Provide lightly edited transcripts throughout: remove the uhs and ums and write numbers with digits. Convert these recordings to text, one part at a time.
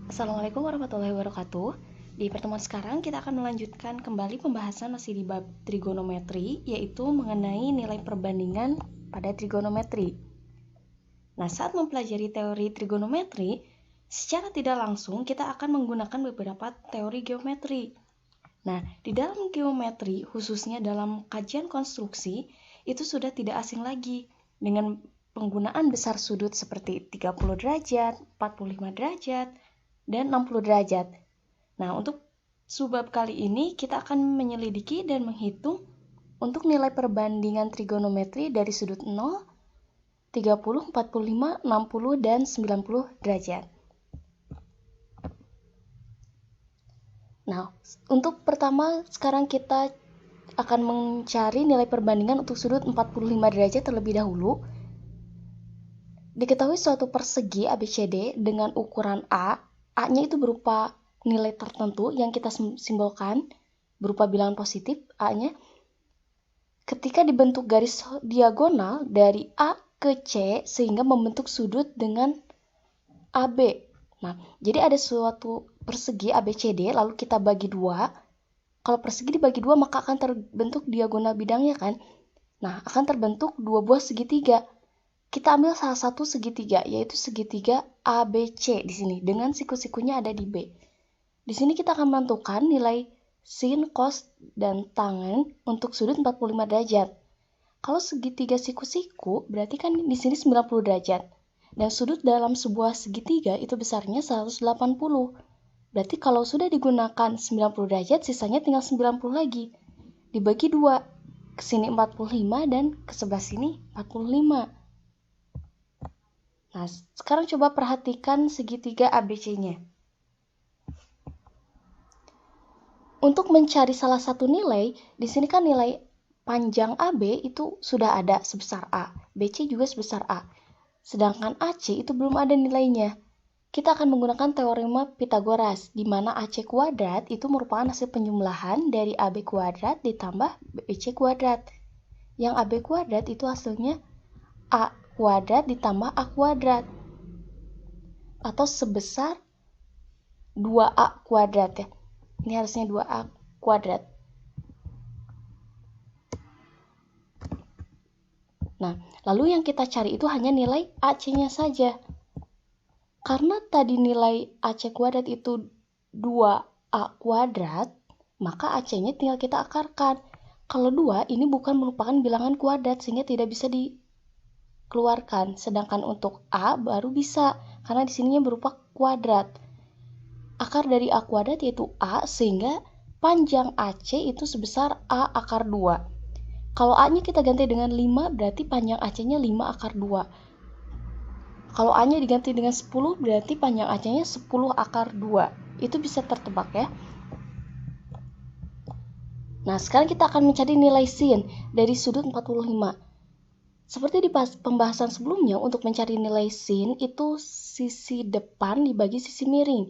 Assalamualaikum warahmatullahi wabarakatuh. Di pertemuan sekarang kita akan melanjutkan kembali pembahasan masih di bab trigonometri, yaitu mengenai nilai perbandingan pada trigonometri. Nah, saat mempelajari teori trigonometri, secara tidak langsung kita akan menggunakan beberapa teori geometri. Nah, di dalam geometri, khususnya dalam kajian konstruksi, itu sudah tidak asing lagi dengan penggunaan besar sudut seperti 30 derajat, 45 derajat, dan 60 derajat. Nah, untuk subbab kali ini kita akan menyelidiki dan menghitung untuk nilai perbandingan trigonometri dari sudut 0, 30, 45, 60, dan 90 derajat. Nah, untuk pertama sekarang kita akan mencari nilai perbandingan untuk sudut 45 derajat terlebih dahulu. Diketahui suatu persegi ABCD dengan ukuran A-nya itu berupa nilai tertentu yang kita simbolkan berupa bilangan positif A-nya. Ketika dibentuk garis diagonal dari A ke C sehingga membentuk sudut dengan AB. Nah, jadi ada suatu persegi ABCD lalu kita bagi dua. Kalau persegi dibagi dua maka akan terbentuk diagonal bidangnya kan. Nah, akan terbentuk dua buah segitiga. Kita ambil salah satu segitiga, yaitu segitiga ABC di sini dengan siku-sikunya ada di B. Di sini kita akan menentukan nilai sin, cos, dan tangen untuk sudut 45 derajat. Kalau segitiga siku-siku, berarti kan di sini 90 derajat. Dan sudut dalam sebuah segitiga itu besarnya 180. Berarti kalau sudah digunakan 90 derajat, sisanya tinggal 90 lagi. Dibagi dua, ke sini 45 dan ke sebelah sini 45. Nah, sekarang coba perhatikan segitiga ABC-nya. Untuk mencari salah satu nilai, di sini kan nilai panjang AB itu sudah ada sebesar A, BC juga sebesar A. Sedangkan AC itu belum ada nilainya. Kita akan menggunakan teorema Pythagoras, di mana AC kuadrat itu merupakan hasil penjumlahan dari AB kuadrat ditambah BC kuadrat. Yang AB kuadrat itu hasilnya A kuadrat ditambah A kuadrat. Atau sebesar 2A kuadrat ya. Ini harusnya 2A kuadrat. Nah, lalu yang kita cari itu hanya nilai AC-nya saja. Karena tadi nilai AC kuadrat itu 2A kuadrat, maka AC-nya tinggal kita akarkan. Kalau 2, ini bukan merupakan bilangan kuadrat, sehingga tidak bisa dikeluarkan. Sedangkan untuk A baru bisa, karena di sininya berupa kuadrat. Akar dari A kuadrat yaitu A, sehingga panjang AC itu sebesar A akar 2. Kalau A-nya kita ganti dengan 5, berarti panjang AC-nya 5 akar 2. Kalau A-nya diganti dengan 10, berarti panjang AC-nya 10 akar 2. Itu bisa tertebak ya. Nah, sekarang kita akan mencari nilai sin dari sudut 45. Seperti di pembahasan sebelumnya, untuk mencari nilai sin itu sisi depan dibagi sisi miring.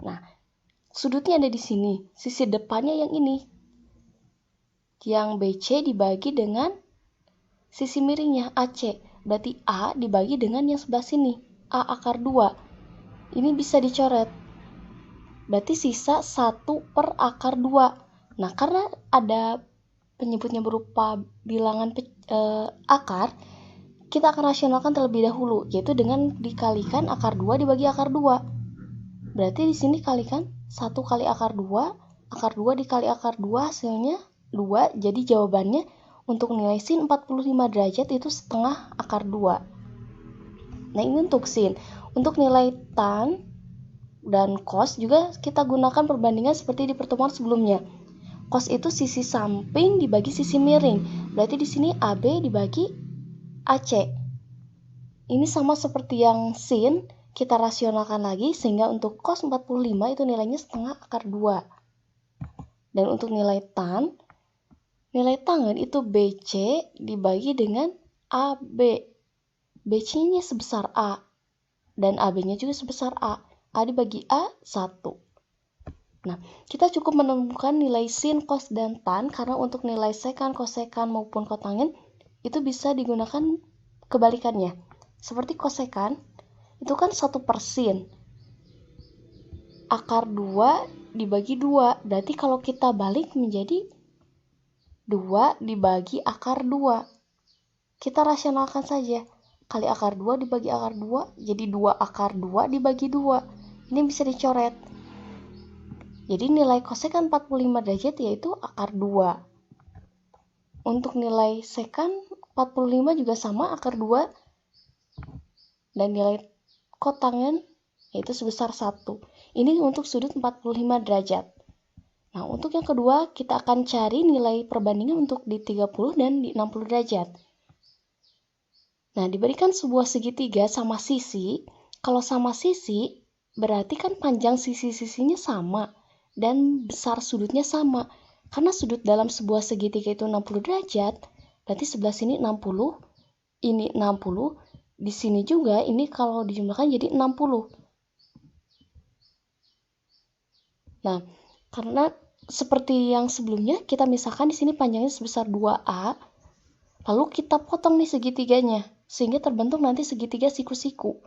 Nah, sudutnya ada di sini. Sisi depannya yang ini. Yang BC dibagi dengan sisi miringnya AC. Berarti A dibagi dengan yang sebelah sini. A akar 2. Ini bisa dicoret. Berarti sisa 1 per akar 2. Nah, karena ada penyebutnya berupa bilangan akar, kita akan rasionalkan terlebih dahulu, yaitu dengan dikalikan akar 2 dibagi akar 2. Berarti di sini kalikan 1 kali akar 2 dikali akar 2 hasilnya 2, jadi jawabannya untuk nilai sin 45 derajat itu setengah akar 2. Nah, ini untuk sin. Untuk nilai tan dan cos juga kita gunakan perbandingan seperti di pertemuan sebelumnya. Cos itu sisi samping dibagi sisi miring. Berarti di sini AB dibagi AC. Ini sama seperti yang sin, kita rasionalkan lagi sehingga untuk cos 45 itu nilainya setengah akar 2. Dan untuk nilai tangen itu BC dibagi dengan AB. BC-nya sebesar A dan AB-nya juga sebesar A. A dibagi A 1. Nah, kita cukup menemukan nilai sin, cos, dan tan karena untuk nilai sekan, kosekan, maupun kotangen itu bisa digunakan kebalikannya. Seperti kosekan, itu kan 1 per sin. akar 2 dibagi 2. Berarti kalau kita balik menjadi 2 dibagi akar 2. Kita rasionalkan saja. Kali akar 2 dibagi akar 2, jadi 2 akar 2 dibagi 2. Ini bisa dicoret. Jadi nilai kosekan 45 derajat yaitu akar 2. Untuk nilai sekan 45 juga sama, akar 2. Dan nilai kotangen yaitu sebesar 1. Ini untuk sudut 45 derajat. Nah, untuk yang kedua, kita akan cari nilai perbandingan untuk di 30 dan di 60 derajat. Nah, diberikan sebuah segitiga sama sisi. Kalau sama sisi, berarti kan panjang sisi-sisinya sama dan besar sudutnya sama. Karena sudut dalam sebuah segitiga itu 60 derajat, berarti sebelah sini 60, ini 60, di sini juga ini kalau dijumlahkan jadi 60. Nah, karena seperti yang sebelumnya, kita misalkan di sini panjangnya sebesar 2A, lalu kita potong nih segitiganya, sehingga terbentuk nanti segitiga siku-siku.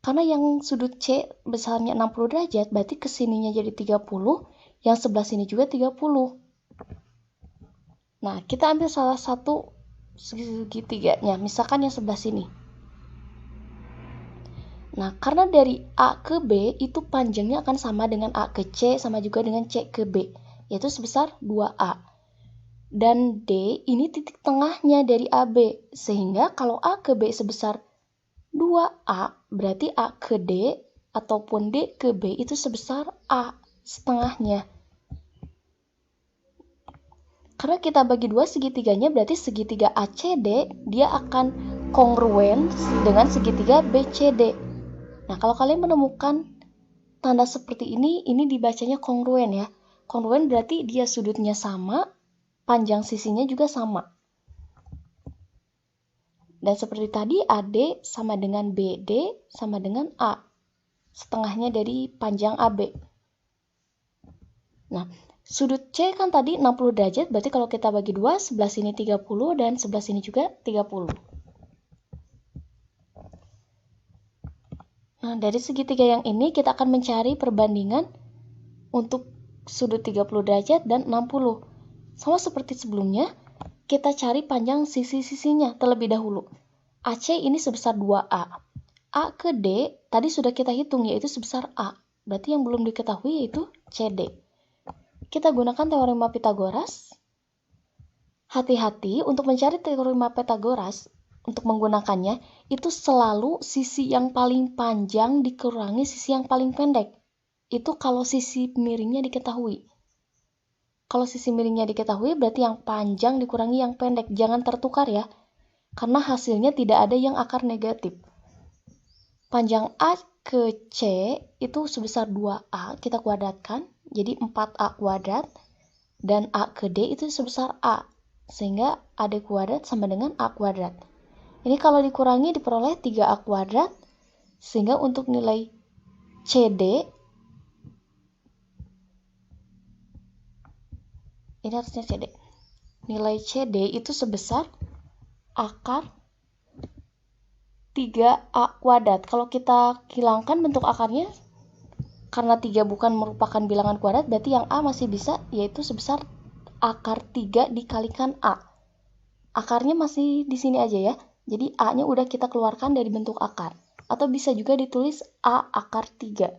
Karena yang sudut C besarnya 60 derajat, berarti kesininya jadi 30, yang sebelah sini juga 30. Nah, kita ambil salah satu segitiganya, misalkan yang sebelah sini. Nah, karena dari A ke B itu panjangnya akan sama dengan A ke C, sama juga dengan C ke B, yaitu sebesar 2A. Dan D ini titik tengahnya dari AB, sehingga kalau A ke B sebesar 2A, berarti A ke D ataupun D ke B itu sebesar A setengahnya. Karena kita bagi 2 segitiganya, berarti segitiga ACD dia akan kongruen dengan segitiga BCD. Nah, kalau kalian menemukan tanda seperti ini dibacanya kongruen ya. Kongruen berarti dia sudutnya sama, panjang sisinya juga sama. Dan seperti tadi, AD sama dengan BD sama dengan A. Setengahnya dari panjang AB. Nah, sudut C kan tadi 60 derajat, berarti kalau kita bagi 2, sebelah sini 30 dan sebelah sini juga 30. Nah, dari segitiga yang ini kita akan mencari perbandingan untuk sudut 30 derajat dan 60. Sama seperti sebelumnya, kita cari panjang sisi-sisinya terlebih dahulu. AC ini sebesar 2A. A ke D tadi sudah kita hitung yaitu sebesar A. Berarti yang belum diketahui yaitu CD. Kita gunakan teorema Pythagoras. Hati-hati untuk mencari teorema Pythagoras. Untuk menggunakannya, itu selalu sisi yang paling panjang dikurangi sisi yang paling pendek. Itu kalau sisi miringnya diketahui. Kalau sisi miringnya diketahui, berarti yang panjang dikurangi yang pendek. Jangan tertukar ya, karena hasilnya tidak ada yang akar negatif. Panjang A ke C itu sebesar 2A, kita kuadratkan, jadi 4A kuadrat. Dan A ke D itu sebesar A, sehingga AD kuadrat sama dengan A kuadrat. Ini kalau dikurangi diperoleh 3A kuadrat, sehingga untuk nilai CD, ini harusnya CD, nilai CD itu sebesar akar 3A kuadrat. Kalau kita hilangkan bentuk akarnya, karena 3 bukan merupakan bilangan kuadrat, berarti yang A masih bisa, yaitu sebesar akar 3 dikalikan A. Akarnya masih di sini aja ya. Jadi A-nya udah kita keluarkan dari bentuk akar. Atau bisa juga ditulis A akar 3.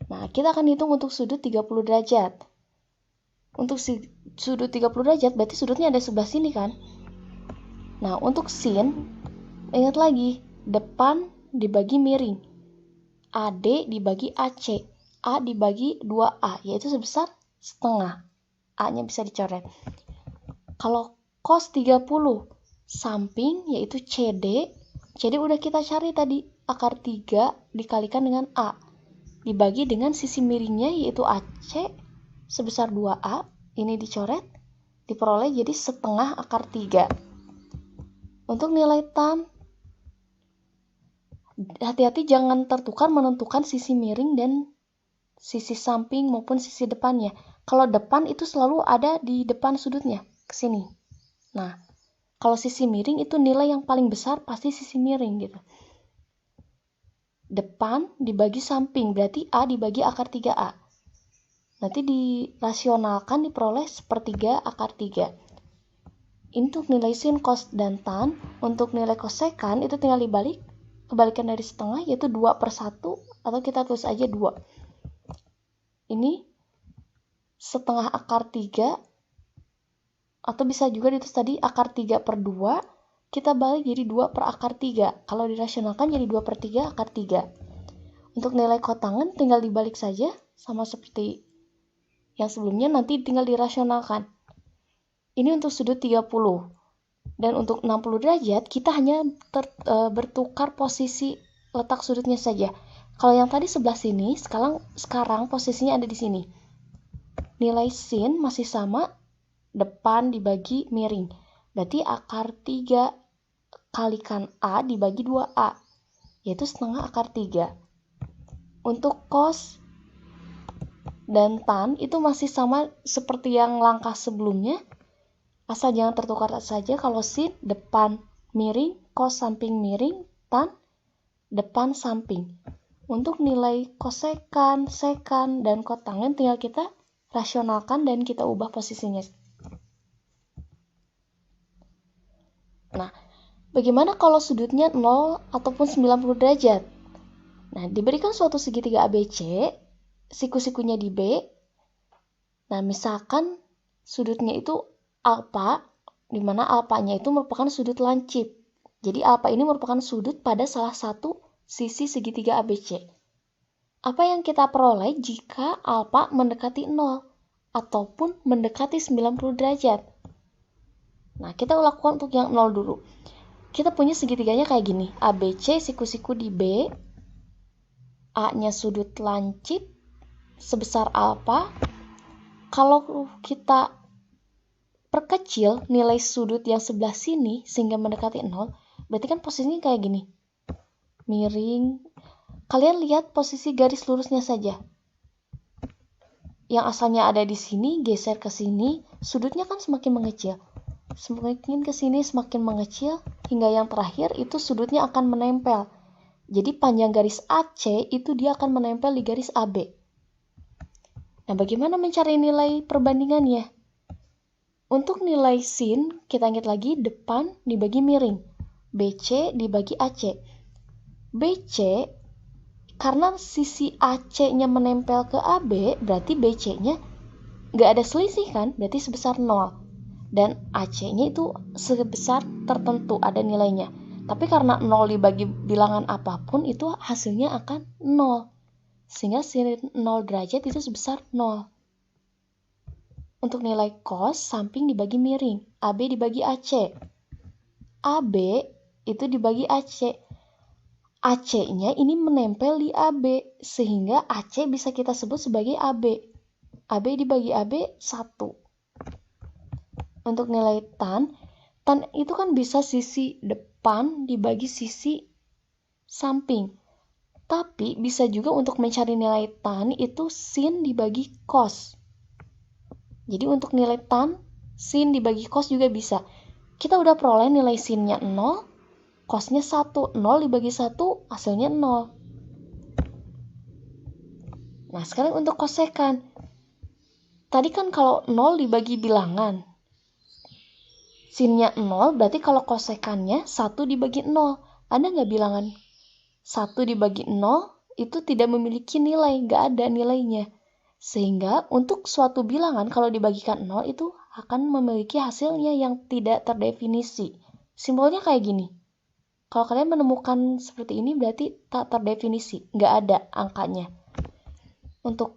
Nah, kita akan hitung untuk sudut 30 derajat. Untuk sudut 30 derajat, berarti sudutnya ada sebelah sini kan? Nah, untuk sin, ingat lagi, depan dibagi miring. AD dibagi AC. A dibagi 2A, yaitu sebesar setengah. A-nya bisa dicoret. Kalau cos 30, samping yaitu CD. CD udah kita cari tadi, akar 3 dikalikan dengan A. Dibagi dengan sisi miringnya yaitu AC sebesar 2A. Ini dicoret, diperoleh jadi setengah akar 3. Untuk nilai tan, hati-hati jangan tertukar menentukan sisi miring dan sisi samping maupun sisi depannya. Kalau depan itu selalu ada di depan sudutnya, ke sini. Nah, kalau sisi miring itu nilai yang paling besar pasti sisi miring gitu. depan dibagi samping, berarti A dibagi akar 3A. Nanti dirasionalkan diperoleh sepertiga akar 3. Untuk nilai sin, cos, dan tan, untuk nilai kosekan itu tinggal kebalikan dari setengah, yaitu 2/1, atau kita tulis aja 2. Ini setengah akar 3, atau bisa juga ditulis tadi akar 3/2, kita balik jadi 2/3. Kalau dirasionalkan jadi 2/3 akar 3. Untuk nilai kotangen tinggal dibalik saja, sama seperti yang sebelumnya, nanti tinggal dirasionalkan. Ini untuk sudut 30. Dan untuk 60 derajat, kita hanya bertukar posisi letak sudutnya saja. Kalau yang tadi sebelah sini, sekarang posisinya ada di sini. Nilai sin masih sama, depan dibagi miring. Berarti akar 3 kalikan A dibagi 2A, yaitu setengah akar 3. Untuk cos dan tan itu masih sama seperti yang langkah sebelumnya, asal jangan tertukar saja. Kalau sin depan miring, cos samping miring, tan depan samping. Untuk nilai kosekan, sekan, dan kotangen tinggal kita rasionalkan dan kita ubah posisinya. Nah, bagaimana kalau sudutnya 0 ataupun 90 derajat? Nah, diberikan suatu segitiga ABC, siku-sikunya di B. Nah, misalkan sudutnya itu alfa, di mana alfanya itu merupakan sudut lancip. Jadi alfa ini merupakan sudut pada salah satu sisi segitiga ABC. Apa yang kita peroleh jika alfa mendekati 0 ataupun mendekati 90 derajat? Nah, kita lakukan untuk yang 0 dulu. Kita punya segitiganya kayak gini. ABC siku-siku di B, A-nya sudut lancip sebesar alfa. Kalau kita perkecil nilai sudut yang sebelah sini sehingga mendekati 0, berarti kan posisinya kayak gini. Miring. Kalian lihat posisi garis lurusnya saja. Yang asalnya ada di sini geser ke sini, sudutnya kan semakin mengecil. Semakin ke sini semakin mengecil, hingga yang terakhir itu sudutnya akan menempel. Jadi panjang garis AC itu dia akan menempel di garis AB. Nah, bagaimana mencari nilai perbandingannya? Untuk nilai sin, kita ingat lagi depan dibagi miring. BC dibagi AC. BC, karena sisi AC-nya menempel ke AB, berarti BC-nya nggak ada selisih kan? Berarti sebesar 0. Dan AC-nya itu sebesar tertentu, ada nilainya. Tapi karena 0 dibagi bilangan apapun, itu hasilnya akan 0. Sehingga sin 0 derajat itu sebesar 0. Untuk nilai cos, samping dibagi miring. AB dibagi AC. AB itu dibagi AC. AC-nya ini menempel di AB, sehingga AC bisa kita sebut sebagai AB. AB dibagi AB 1. Untuk nilai tan itu kan bisa sisi depan dibagi sisi samping. Tapi bisa juga untuk mencari nilai tan itu sin dibagi cos. Jadi untuk nilai tan, sin dibagi cos juga bisa. Kita udah peroleh nilai sinnya 0, cosnya 1. 0 dibagi 1 hasilnya 0. Nah, sekarang untuk kosekan. Tadi kan kalau 0 dibagi bilangan, sinnya 0, berarti kalau kosekannya 1 dibagi 0. Ada nggak bilangan 1 dibagi 0 itu tidak memiliki nilai, nggak ada nilainya. Sehingga untuk suatu bilangan kalau dibagikan 0 itu akan memiliki hasilnya yang tidak terdefinisi. Simbolnya kayak gini. Kalau kalian menemukan seperti ini berarti tak terdefinisi, nggak ada angkanya. Untuk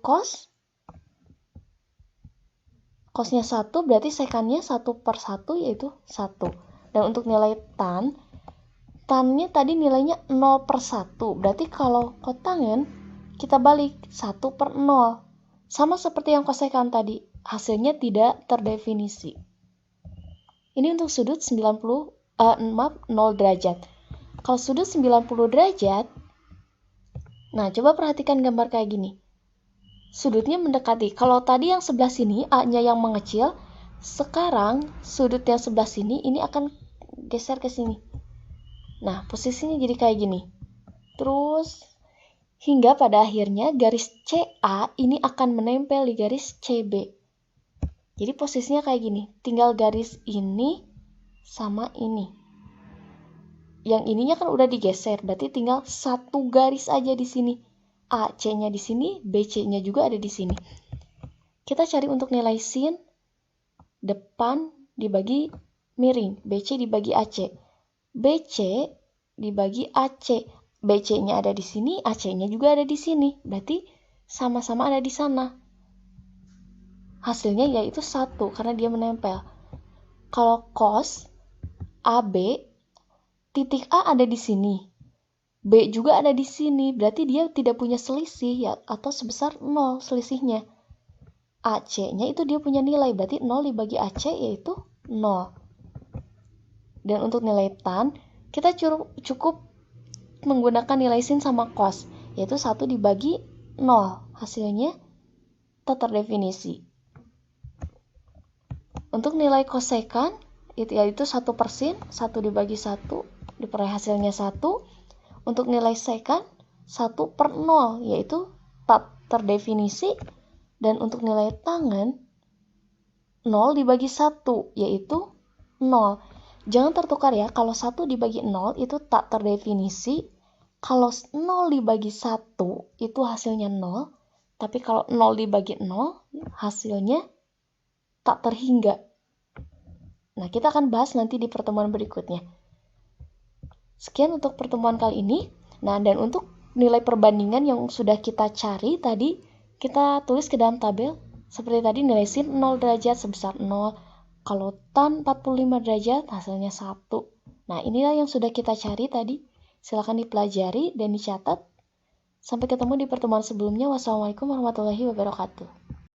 cosnya 1 berarti sekannya 1/1 yaitu 1. Dan untuk nilai tannya tadi nilainya 0/1. Berarti kalau kotangen kita balik 1/0. Sama seperti yang kosekan tadi, hasilnya tidak terdefinisi. Ini untuk sudut 0 derajat. Kalau sudut 90 derajat, nah coba perhatikan gambar kayak gini. Sudutnya mendekati. Kalau tadi yang sebelah sini A-nya yang mengecil, sekarang sudut yang sebelah sini ini akan geser ke sini. Nah, posisinya jadi kayak gini. Terus Hingga pada akhirnya garis CA ini akan menempel di garis CB. Jadi posisinya kayak gini, tinggal garis ini sama ini. Yang ininya kan udah digeser, berarti tinggal satu garis aja di sini. AC-nya di sini, BC-nya juga ada di sini. Kita cari untuk nilai sin depan dibagi miring, BC dibagi AC. BC dibagi AC. BC-nya ada di sini, AC-nya juga ada di sini. Berarti sama-sama ada di sana. Hasilnya yaitu 1 karena dia menempel. Kalau cos AB, titik A ada di sini. B juga ada di sini. Berarti dia tidak punya selisih ya, atau sebesar 0 selisihnya. AC-nya itu dia punya nilai. Berarti 0 dibagi AC yaitu 0. Dan untuk nilai tan, kita cukup menggunakan nilai sin sama cos, yaitu 1 dibagi 0. Hasilnya tak terdefinisi. Untuk nilai kosekan, yaitu 1/sin, 1 dibagi 1, diperoleh hasilnya 1. Untuk nilai sekan, 1/0, yaitu tak terdefinisi. Dan untuk nilai tangen, 0 dibagi 1, yaitu 0. Jangan tertukar ya, kalau 1 dibagi 0 itu tak terdefinisi. Kalau 0 dibagi 1 itu hasilnya 0. Tapi kalau 0 dibagi 0 hasilnya tak terhingga. Nah, kita akan bahas nanti di pertemuan berikutnya. Sekian untuk pertemuan kali ini. Nah, dan untuk nilai perbandingan yang sudah kita cari tadi, kita tulis ke dalam tabel. Seperti tadi nilai sin 0 derajat sebesar 0. Kalau tan 45 derajat hasilnya 1. Nah, inilah yang sudah kita cari tadi. Silakan dipelajari dan dicatat. Sampai ketemu di pertemuan sebelumnya. Wassalamualaikum warahmatullahi wabarakatuh.